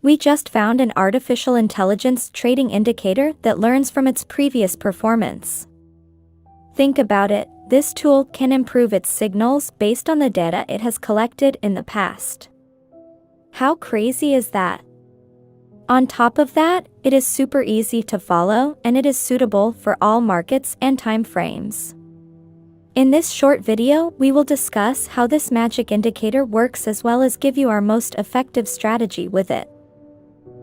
We just found an artificial intelligence trading indicator that learns from its previous performance. Think about it, this tool can improve its signals based on the data it has collected in the past. How crazy is that? On top of that, it is super easy to follow and it is suitable for all markets and time frames. In this short video, we will discuss how this magic indicator works as well as give you our most effective strategy with it.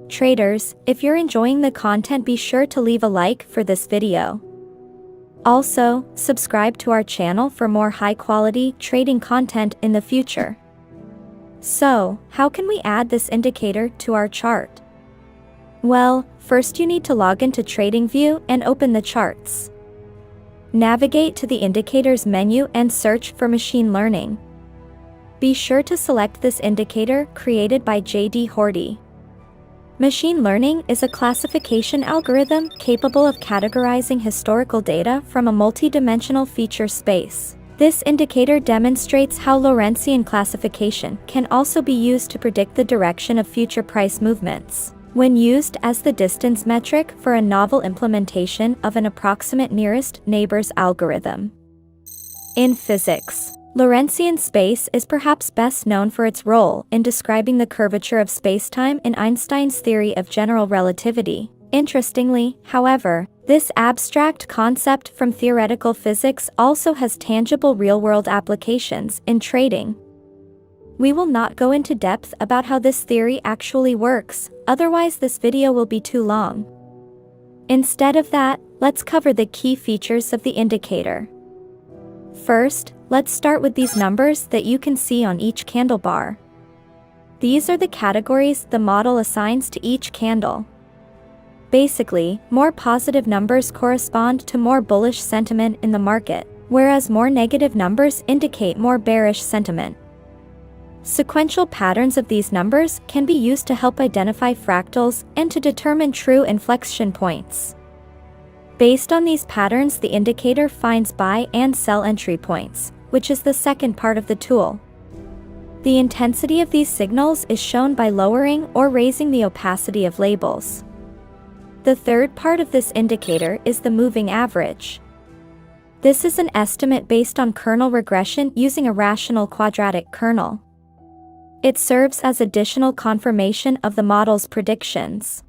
Traders, if you're enjoying the content, be sure to leave a like for this video. Also, subscribe to our channel for more high-quality trading content in the future. So, how can we add this indicator to our chart? Well, first you need to log into TradingView and open the charts. Navigate to the Indicators menu and search for Machine Learning. Be sure to select this indicator created by J.D. Horty. Machine learning is a classification algorithm capable of categorizing historical data from a multi-dimensional feature space. This indicator demonstrates how Lorentzian classification can also be used to predict the direction of future price movements, when used as the distance metric for a novel implementation of an approximate nearest neighbors algorithm. In physics, Lorentzian space is perhaps best known for its role in describing the curvature of spacetime in Einstein's theory of general relativity. Interestingly, however, this abstract concept from theoretical physics also has tangible real-world applications in trading. We will not go into depth about how this theory actually works, otherwise this video will be too long. Instead of that, let's cover the key features of the indicator. First, let's start with these numbers that you can see on each candle bar. These are the categories the model assigns to each candle. Basically, more positive numbers correspond to more bullish sentiment in the market, whereas more negative numbers indicate more bearish sentiment. Sequential patterns of these numbers can be used to help identify fractals and to determine true inflection points. Based on these patterns, the indicator finds buy and sell entry points, which is the second part of the tool. The intensity of these signals is shown by lowering or raising the opacity of labels. The third part of this indicator is the moving average. This is an estimate based on kernel regression using a rational quadratic kernel. It serves as additional confirmation of the model's predictions.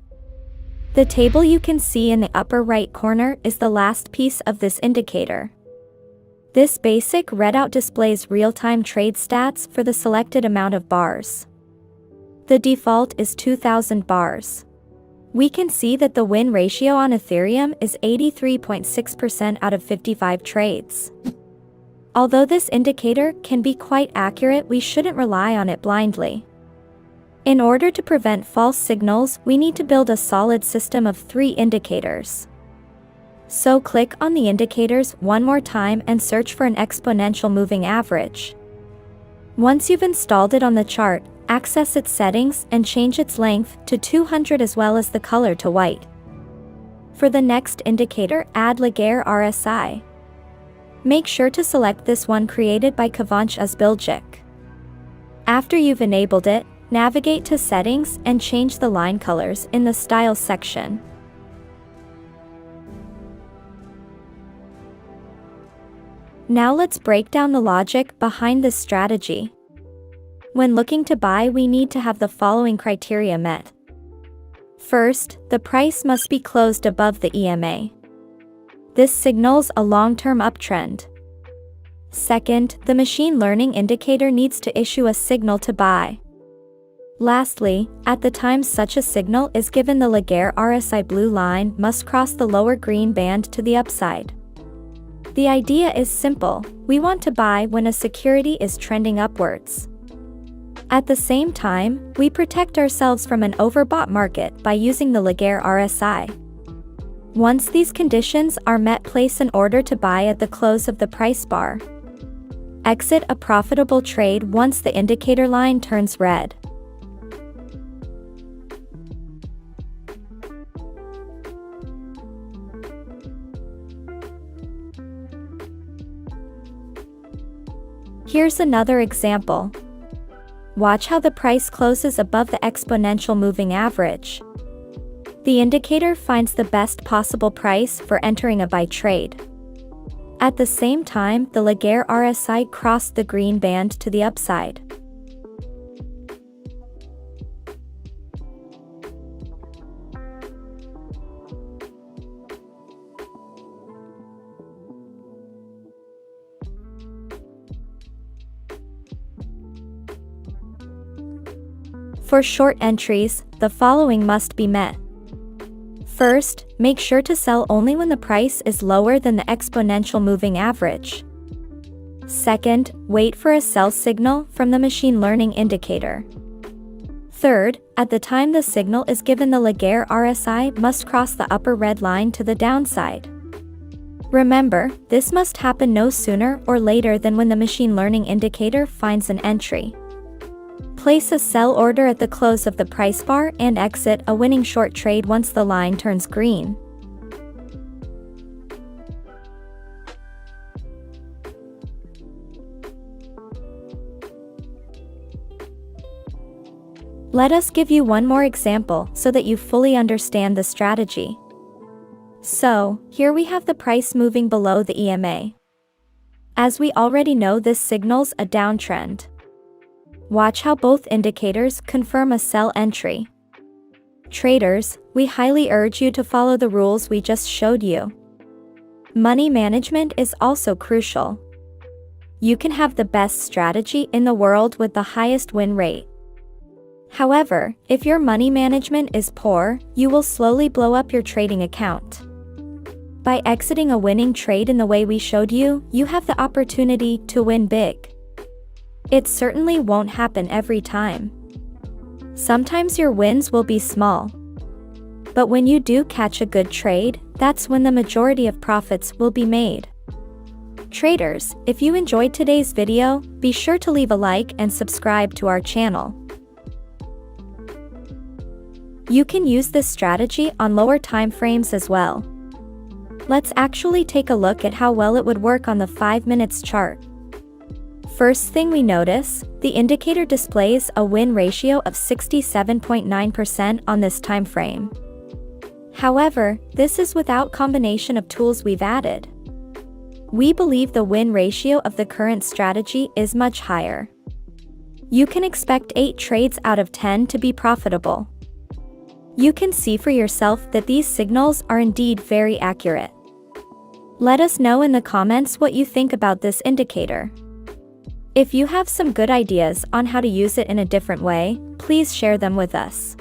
The table you can see in the upper right corner is the last piece of this indicator. This basic readout displays real-time trade stats for the selected amount of bars. The default is 2000 bars. We can see that the win ratio on Ethereum is 83.6% out of 55 trades. Although this indicator can be quite accurate, we shouldn't rely on it blindly. In order to prevent false signals, we need to build a solid system of 3 indicators. So click on the indicators one more time and search for an exponential moving average. Once you've installed it on the chart, access its settings and change its length to 200 as well as the color to white. For the next indicator, add Laguerre RSI. Make sure to select this one created by Kavach Uzbilgic. After you've enabled it, navigate to Settings and change the line colors in the Style section. Now let's break down the logic behind this strategy. When looking to buy, we need to have the following criteria met. First, the price must be closed above the EMA. This signals a long-term uptrend. Second, the machine learning indicator needs to issue a signal to buy. Lastly, at the time such a signal is given, the Laguerre RSI blue line must cross the lower green band to the upside. The idea is simple: we want to buy when a security is trending upwards. At the same time, we protect ourselves from an overbought market by using the Laguerre RSI. Once these conditions are met, place an order to buy at the close of the price bar. Exit a profitable trade once the indicator line turns red. Here's another example. Watch how the price closes above the exponential moving average. The indicator finds the best possible price for entering a buy trade. At the same time, the Laguerre RSI crossed the green band to the upside. For short entries, the following must be met. First, make sure to sell only when the price is lower than the exponential moving average. Second, wait for a sell signal from the machine learning indicator. Third, at the time the signal is given, the Laguerre RSI must cross the upper red line to the downside. Remember, this must happen no sooner or later than when the machine learning indicator finds an entry. Place a sell order at the close of the price bar and exit a winning short trade once the line turns green. Let us give you one more example so that you fully understand the strategy. So, here we have the price moving below the EMA. As we already know, this signals a downtrend. Watch how both indicators confirm a sell entry. Traders, we highly urge you to follow the rules we just showed you. Money management is also crucial. You can have the best strategy in the world with the highest win rate. However, if your money management is poor, you will slowly blow up your trading account. By exiting a winning trade in the way we showed you, you have the opportunity to win big. It certainly won't happen every time. Sometimes your wins will be small. But when you do catch a good trade, that's when the majority of profits will be made. Traders, if you enjoyed today's video, be sure to leave a like and subscribe to our channel. You can use this strategy on lower time frames as well. Let's actually take a look at how well it would work on the 5 minutes chart. First thing we notice, the indicator displays a win ratio of 67.9% on this time frame. However, this is without combination of tools we've added. We believe the win ratio of the current strategy is much higher. You can expect 8 trades out of 10 to be profitable. You can see for yourself that these signals are indeed very accurate. Let us know in the comments what you think about this indicator. If you have some good ideas on how to use it in a different way, please share them with us.